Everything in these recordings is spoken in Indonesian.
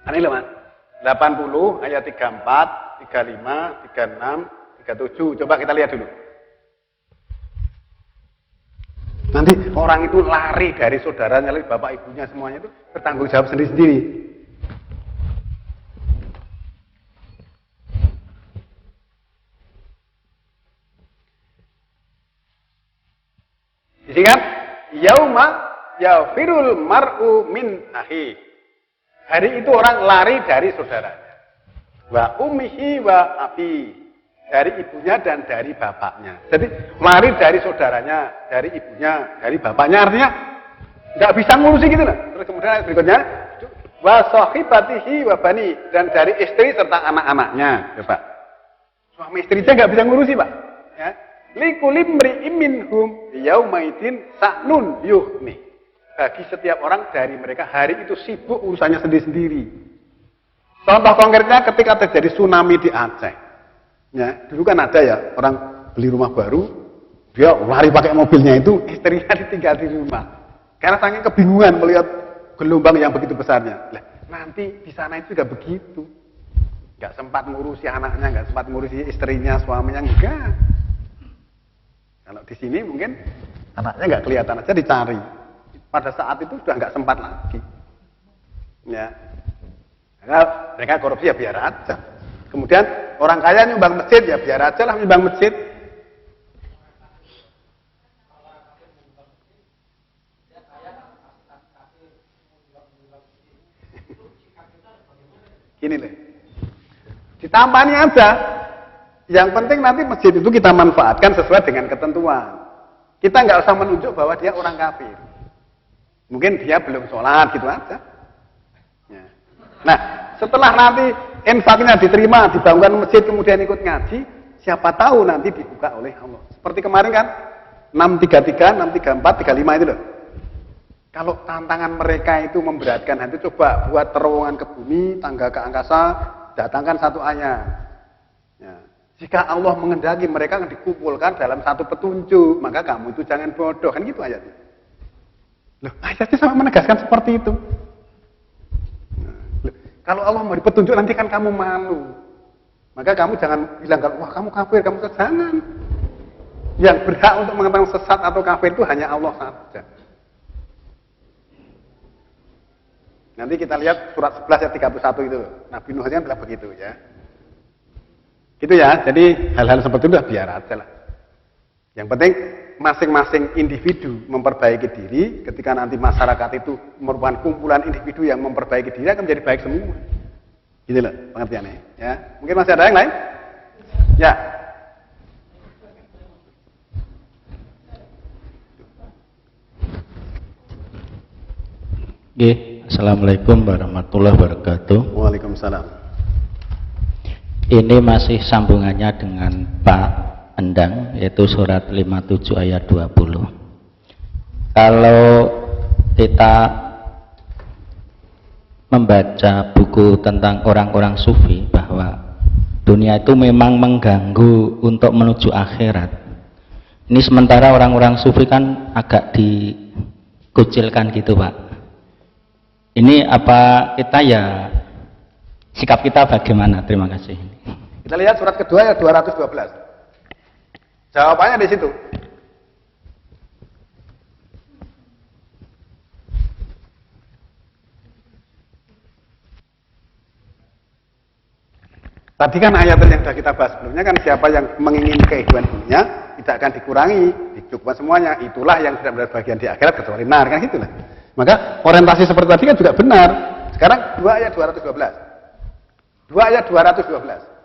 Ini loh mas, 80 ayat 34, 35, 36, 37. Coba kita lihat dulu. Nanti orang itu lari dari saudaranya, bapak ibunya semuanya itu bertanggung jawab sendiri-sendiri. Disingkat, yauma yafirul mar'u min akhi. Hari itu orang lari dari saudaranya. Wa ummihi wa abi. Dari ibunya dan dari bapaknya. Jadi lari dari saudaranya, dari ibunya, dari bapaknya. Artinya nggak bisa ngurusi gitu lah. Terus kemudian berikutnya wa sahibatihi wa bani, dan dari istri serta anak-anaknya. Coba. Suami istri aja nggak bisa ngurusi, Pak. Ya. Likulli mri'in minhum yaumaidin sa'nun yughni. Bagi setiap orang dari mereka hari itu sibuk urusannya sendiri-sendiri. Contoh konkretnya ketika terjadi tsunami di Aceh. Ya, dulu kan ada ya orang beli rumah baru, dia lari pakai mobilnya itu, istrinya ditinggal di rumah. Karena saking kebingungan melihat gelombang yang begitu besarnya. Nah, nanti di sana itu juga begitu. Gak sempat ngurusi anaknya, gak sempat ngurusi istrinya, suaminya, enggak. Kalau di sini mungkin anaknya gak kelihatan aja dicari. Pada saat itu sudah nggak sempat lagi, ya. Karena mereka korupsi ya biar aja. Kemudian orang kaya nyumbang masjid ya biar aja lah nyumbang masjid. Gini deh, ditambahnya aja. Yang penting nanti masjid itu kita manfaatkan sesuai dengan ketentuan. Kita nggak usah menunjuk bahwa dia orang kafir. Mungkin dia belum sholat gitu aja. Ya. Nah, setelah nanti infaknya diterima, dibangunkan masjid, kemudian ikut ngaji, siapa tahu nanti dibuka oleh Allah. Seperti kemarin kan, 633, 634, 35 itu loh. Kalau tantangan mereka itu memberatkan hati, coba buat terowongan ke bumi, tangga ke angkasa, datangkan satu ayat. Ya. Jika Allah mengendaki mereka akan dikumpulkan dalam satu petunjuk, maka kamu itu jangan bodoh, kan gitu ayatnya. Loh, ayatnya sama menegaskan seperti itu. Loh, kalau Allah mau dipetunjuk nanti kan kamu malu. Maka kamu jangan bilang, wah kamu kafir, kamu jangan. Yang berhak untuk mengatakan sesat atau kafir itu hanya Allah saja. Nanti kita lihat surat 11 ayat 31 itu. Nabi Nuh kan bilang begitu ya. Gitu ya, jadi hal-hal seperti itu biar aja lah. Yang penting masing-masing individu memperbaiki diri, ketika nanti masyarakat itu merupakan kumpulan individu yang memperbaiki diri akan menjadi baik semua. Gitu loh pengertiannya. Ya, mungkin masih ada yang lain? Ya. Oke, assalamualaikum warahmatullahi wabarakatuh. Waalaikumsalam. Ini masih sambungannya dengan Pak Endang, yaitu surat 57 ayat 20. Kalau kita membaca buku tentang orang-orang sufi bahwa dunia itu memang mengganggu untuk menuju akhirat. Ini sementara orang-orang sufi kan agak dikucilkan gitu Pak. Ini apa kita ya, sikap kita bagaimana? Terima kasih. Kita lihat surat kedua ayat 212. Jawabannya di situ. Tadi kan ayat yang sudah kita bahas sebelumnya kan siapa yang menginginkan kehidupan dunia tidak akan dikurangi, dicukupkan semuanya. Itulah yang tidak berbagian di akhirat kecuali nar, kan itulah. Maka orientasi seperti tadi kan juga benar. Sekarang 2 ayat 212. 2 ayat 212.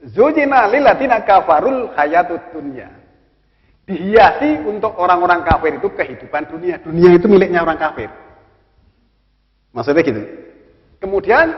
Zujina lilladziina kafarul hayatud dunya. Dihiasi untuk orang-orang kafir itu kehidupan dunia. Dunia itu miliknya orang kafir. Maksudnya gitu. Kemudian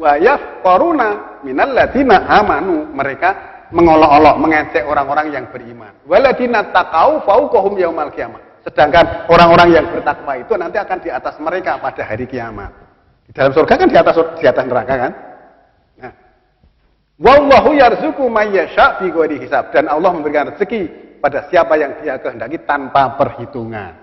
wa yafqaruna minal ladzina amanu, mereka mengolok-olok, mengejek orang-orang yang beriman. Walladzina taqau fauqahum yaumal qiyamah. Sedangkan orang-orang yang bertakwa itu nanti akan di atas mereka pada hari kiamat. Di dalam surga kan di atas neraka kan? Nah. Wallahu yarzuqu may yasha' bighairi hisab, dan Allah memberikan rezeki pada siapa yang Dia kehendaki tanpa perhitungan.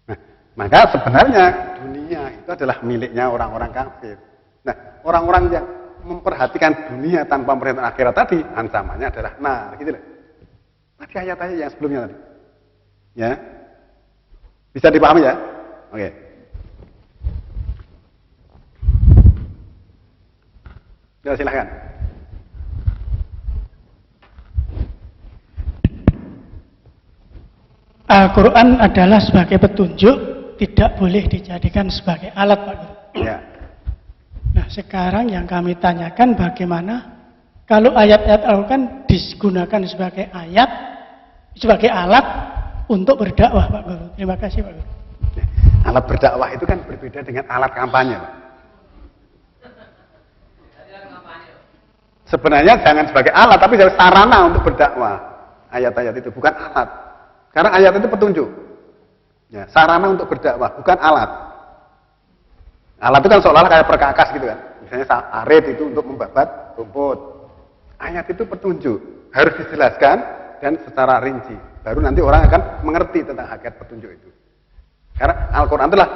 Nah, maka sebenarnya dunia itu adalah miliknya orang-orang kafir. Nah, orang-orang yang memperhatikan dunia tanpa memperhatikan akhirat tadi, ancamannya adalah gitu loh. Tadi ayat-ayat yang sebelumnya tadi. Ya. Bisa dipahami ya? Oke. Ya, silakan. Al-Quran adalah sebagai petunjuk, tidak boleh dijadikan sebagai alat, Pak Guru. Ya. Nah, sekarang yang kami tanyakan bagaimana kalau ayat-ayat Al-Quran digunakan sebagai ayat, sebagai alat untuk berdakwah, Pak Guru. Terima kasih, Pak Guru. Alat berdakwah itu kan berbeda dengan alat kampanye, Pak. Sebenarnya jangan sebagai alat, tapi sebagai sarana untuk berdakwah. Ayat-ayat itu bukan alat. Karena ayat itu petunjuk. Ya, sarana untuk berdakwah, bukan alat. Alat itu kan seolah-olah kayak perkakas gitu kan. Misalnya arit itu untuk membabat rumput. Ayat itu petunjuk, harus dijelaskan dan secara rinci. Baru nanti orang akan mengerti tentang hakikat petunjuk itu. Karena Al-Quran itulah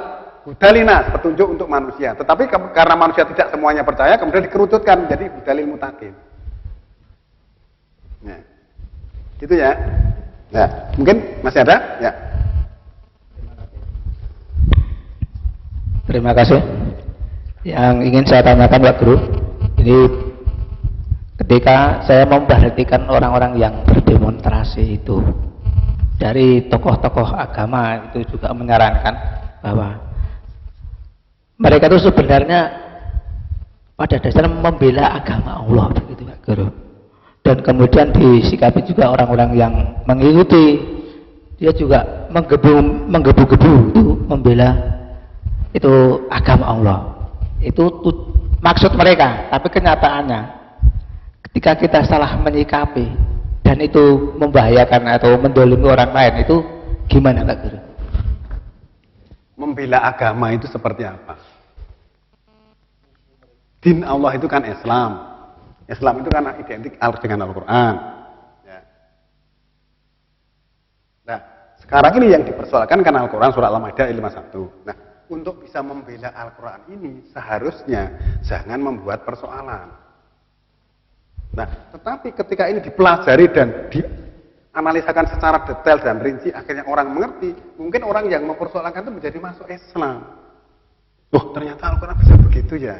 hudalinas, petunjuk untuk manusia. Tetapi karena manusia tidak semuanya percaya, kemudian dikerututkan menjadi hudalil mutakin. Nah, gitu ya. Ya, mungkin masih ada? Ya. Terima kasih. Yang ingin saya tanyakan Pak Guru, ini ketika saya memperhatikan orang-orang yang berdemonstrasi itu, dari tokoh-tokoh agama itu juga menyarankan bahwa mereka itu sebenarnya pada dasarnya membela agama Allah, begitu Pak Guru. Dan kemudian disikapi juga orang-orang yang mengikuti, dia juga menggebu-gebu itu membela itu agama Allah. Itu maksud mereka, tapi kenyataannya ketika kita salah menyikapi dan itu membahayakan atau mendolimi orang lain, itu gimana Pak Guru? Membela agama itu seperti apa? Din Allah itu kan Islam. Islam itu kan identik dengan Al-Quran. Ya. Nah, sekarang ini yang dipersoalkan kan Al-Quran surah Al-Maidah 51. Nah, untuk bisa membela Al-Quran ini seharusnya jangan membuat persoalan. Nah, tetapi ketika ini dipelajari dan dianalisakan secara detail dan rinci, akhirnya orang mengerti, mungkin orang yang mempersoalkan itu menjadi masuk Islam. Oh, ternyata Al-Quran bisa begitu ya.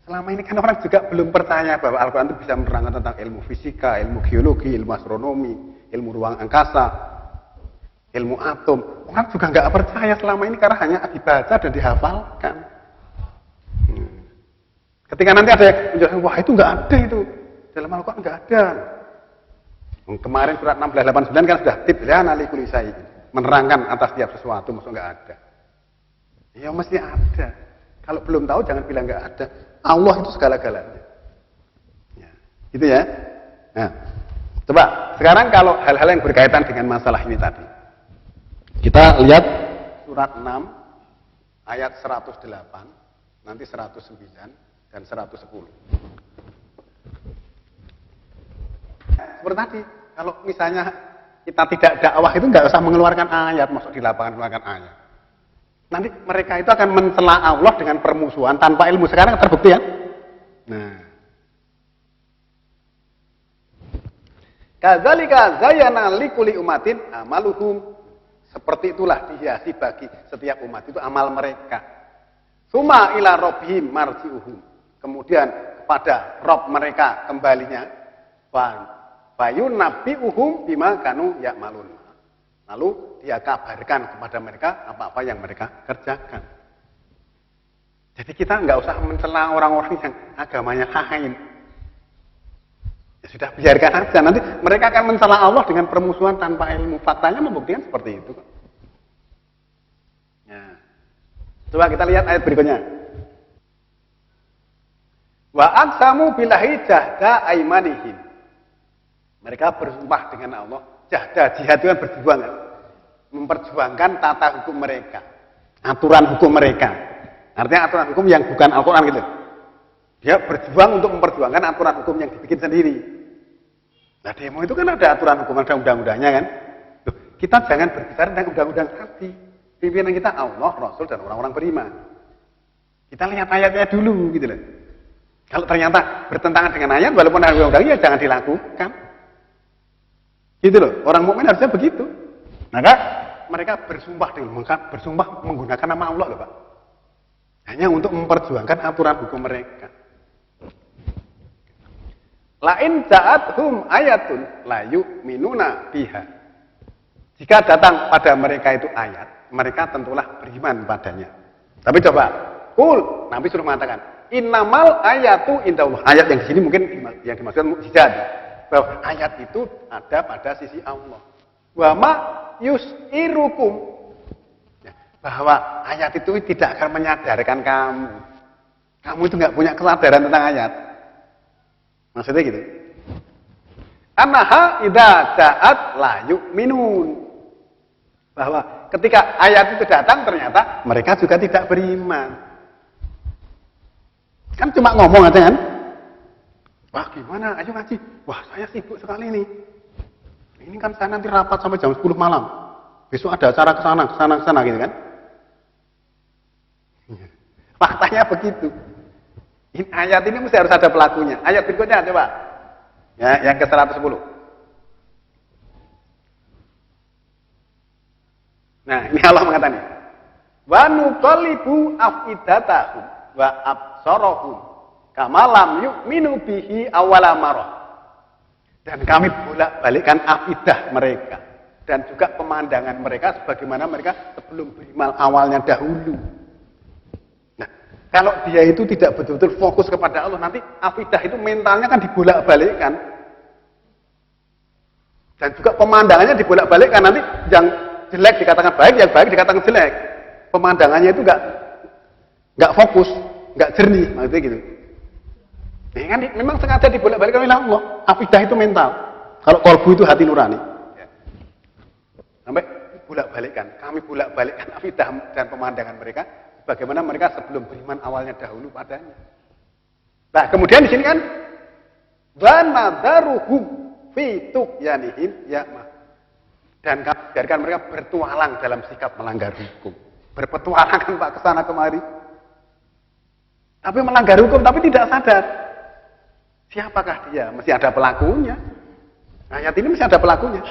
Selama ini kan orang juga belum percaya bahwa Al-Quran itu bisa menerangkan tentang ilmu fisika, ilmu geologi, ilmu astronomi, ilmu ruang angkasa, ilmu atom. Orang juga nggak percaya selama ini karena hanya dibaca dan dihafalkan. Ketika nanti ada yang menjelaskan, wah itu nggak ada itu. Dalam Al-Quran nggak ada. Kemarin surat 1689 kan sudah tibyan ali kulli syai', menerangkan atas setiap sesuatu, maksudnya nggak ada. Ya mesti ada. Kalau belum tahu jangan bilang nggak ada. Allah itu segala-galanya. Ya, gitu ya. Nah, coba sekarang kalau hal-hal yang berkaitan dengan masalah ini tadi, kita lihat surat 6 ayat 108, nanti 109 dan 110. Seperti tadi, kalau misalnya kita tidak dakwah itu nggak usah mengeluarkan ayat, masuk di lapangan mengeluarkan ayat. Nanti mereka itu akan mencela Allah dengan permusuhan tanpa ilmu. Sekarang terbukti ya. Nah, kadzalika zayyana likulli umatin amaluhum. Seperti itulah dihiasi bagi setiap umat itu amal mereka. Suma ila rabbihim marji'uhum. Kemudian kepada Rabb mereka kembalinya. Fayunabbi'uhum bima kanu ya'malun. Lalu dia kabarkan kepada mereka apa-apa yang mereka kerjakan. Jadi kita nggak usah mencela orang-orang yang agamanya lain. Sudah biarkan aja, nanti mereka akan mencela Allah dengan permusuhan tanpa ilmu. Faktanya membuktikan seperti itu. Ya. Coba kita lihat ayat berikutnya. Wa aqsamu billahi jahda aimanihim. Mereka bersumpah dengan Allah. Jahda, jihad itu kan berjuang, kan? Memperjuangkan tata hukum mereka, aturan hukum mereka. Artinya aturan hukum yang bukan Al-Quran gitu. Dia berjuang untuk memperjuangkan aturan hukum yang dibikin sendiri. Nah demo itu kan ada aturan hukum, ada undang-undangnya kan. Loh, kita jangan berbicara tentang undang-undang tadi. Pimpinan kita Allah, Rasul, dan orang-orang beriman. Kita lihat ayatnya dulu gitu loh. Kalau ternyata bertentangan dengan ayat, walaupun ada undang-undangnya jangan dilakukan. Gitu loh, orang mukmin harusnya begitu. Maka mereka bersumpah menggunakan nama Allah loh Pak. Hanya untuk memperjuangkan aturan hukum mereka. Lain ja'athum ayatun la yu'minuna biha. Jika datang pada mereka itu ayat, mereka tentulah beriman padanya. Tapi coba, Nabi suruh mengatakan, innamal ayatu indallah. Ayat yang di sini mungkin yang dimaksudkan mukjizat. Bahwa ayat itu ada pada sisi Allah. Wa ma yus'irukum. Bahwa ayat itu tidak akan menyadarkan kamu. Kamu itu nggak punya kesadaran tentang ayat. Maksudnya gitu. Annaha idza ja'at la yu'minun. Bahwa ketika ayat itu datang ternyata mereka juga tidak beriman. Kan cuma ngomong aja kan? Wah gimana? Ayo ngaji. Wah saya sibuk sekali nih. Ini kan saya nanti rapat sampai jam 10 malam. Besok ada acara ke sana gitu kan? Faktanya begitu. Ayat ini mesti harus ada pelakunya. Ayat berikutnya coba. Ya, yang ke-110. Nah, ini Allah mengatakan, wa nuqallibu afidatahum wa absarahum kama lam yu'minu bihi awwala marrah. Dan kami bolak-balikkan afidah mereka dan juga pemandangan mereka sebagaimana mereka sebelum beriman awalnya dahulu. Nah, kalau dia itu tidak betul-betul fokus kepada Allah, nanti afidah itu mentalnya kan dibolak-balikkan. Dan juga pemandangannya dibolak-balikkan, nanti yang jelek dikatakan baik, yang baik dikatakan jelek. Pemandangannya itu enggak fokus, enggak jernih, maksudnya gitu. Ini kan memang sengaja dibolak-balikkan oleh Allah. Afidah itu mental. Kalau kolbu itu hati nurani. Sampai bolak-balikkan, kami bolak-balikkan afidah dan pemandangan mereka bagaimana mereka sebelum beriman awalnya dahulu padanya. Nah, kemudian di sini kan wa nadharuhum fi tughyanihim ya'mah. Dan kami biarkan mereka bertualang dalam sikap melanggar hukum. Berpetualang kan Pak kesana kemari. Tapi melanggar hukum tapi tidak sadar. Siapakah dia? Mesti ada pelakunya. Ayat ini mesti ada pelakunya.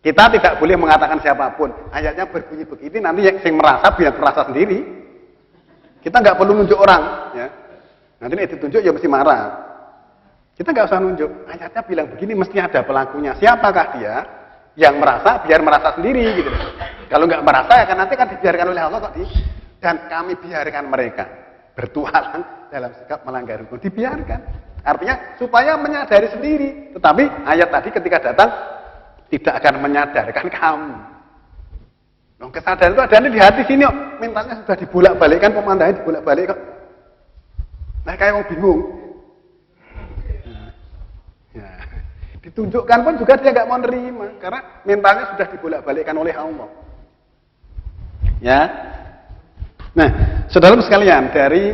Kita tidak boleh mengatakan siapapun. Ayatnya berbunyi begini, nanti yang merasa biar merasa sendiri. Kita nggak perlu nunjuk orang. Ya. Nanti ditunjuk ya mesti marah. Kita nggak usah nunjuk. Ayatnya bilang begini, mesti ada pelakunya. Siapakah dia? Yang merasa biar merasa sendiri. Gitu. Kalau nggak merasa ya kan nanti kan dibiarkan oleh Allah kok. Dan kami biarkan mereka bertualang dalam sikap melanggar hukum. Dibiarkan. Artinya supaya menyadari sendiri. Tetapi ayat tadi ketika datang tidak akan menyadarkan kamu. Kesadaran itu ada di hati sini kok. Mentalnya sudah dibolak-balikkan, pemandangannya dibolak-balik kok. Nah kayak orang bingung. Ya. Ditunjukkan pun juga dia nggak mau nerima karena mentalnya sudah dibolak-balikkan oleh Allah. Ya. Nah, saudara sekalian, dari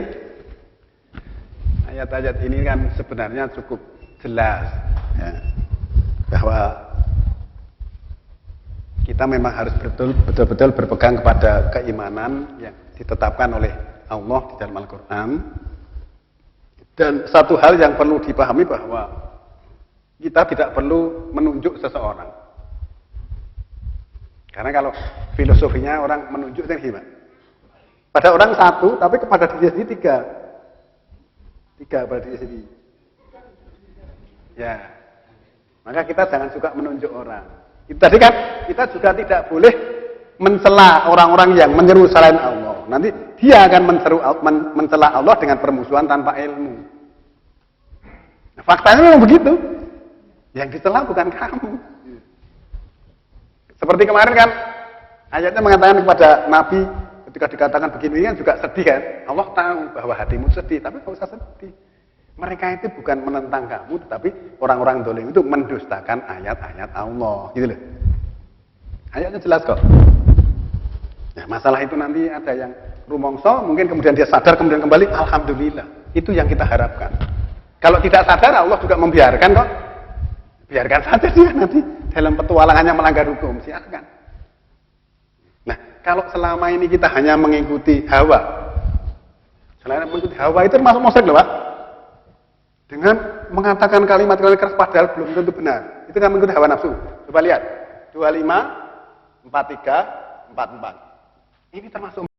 ayat-ayat ini kan sebenarnya cukup jelas ya, bahwa kita memang harus betul-betul berpegang kepada keimanan yang ditetapkan oleh Allah di dalam Al-Quran. Dan satu hal yang perlu dipahami bahwa kita tidak perlu menunjuk seseorang. Karena kalau filosofinya orang menunjuk itu gimana? Pada orang satu, tapi kepada diri sendiri tiga. Tiga pada diri sendiri. Ya. Maka kita jangan suka menunjuk orang. Tadi kan kita juga tidak boleh mencela orang-orang yang menyeru selain Allah. Nanti dia akan mencela Allah dengan permusuhan tanpa ilmu. Nah, faktanya memang begitu. Yang dicela bukan kamu. Seperti kemarin kan, ayatnya mengatakan kepada Nabi, ketika dikatakan begini kan juga sedih kan. Allah tahu bahwa hatimu sedih, tapi tidak usah sedih. Mereka itu bukan menentang kamu, tetapi orang-orang dolim itu mendustakan ayat-ayat Allah. Gitu loh. Ayatnya jelas kok. Nah, masalah itu nanti ada yang rumongso, mungkin kemudian dia sadar, kemudian kembali, alhamdulillah. Itu yang kita harapkan. Kalau tidak sadar, Allah juga membiarkan kok. Biarkan saja dia nanti dalam petualangannya melanggar hukum, silakan. Nah, kalau selama ini kita hanya mengikuti hawa, selain mengikuti hawa itu termasuk musyrik loh, Pak. Dengan mengatakan kalimat-kalimat keras padahal belum tentu benar. Itu kan mengikuti hawa nafsu. Coba lihat, 25, 43, 44. Ini termasuk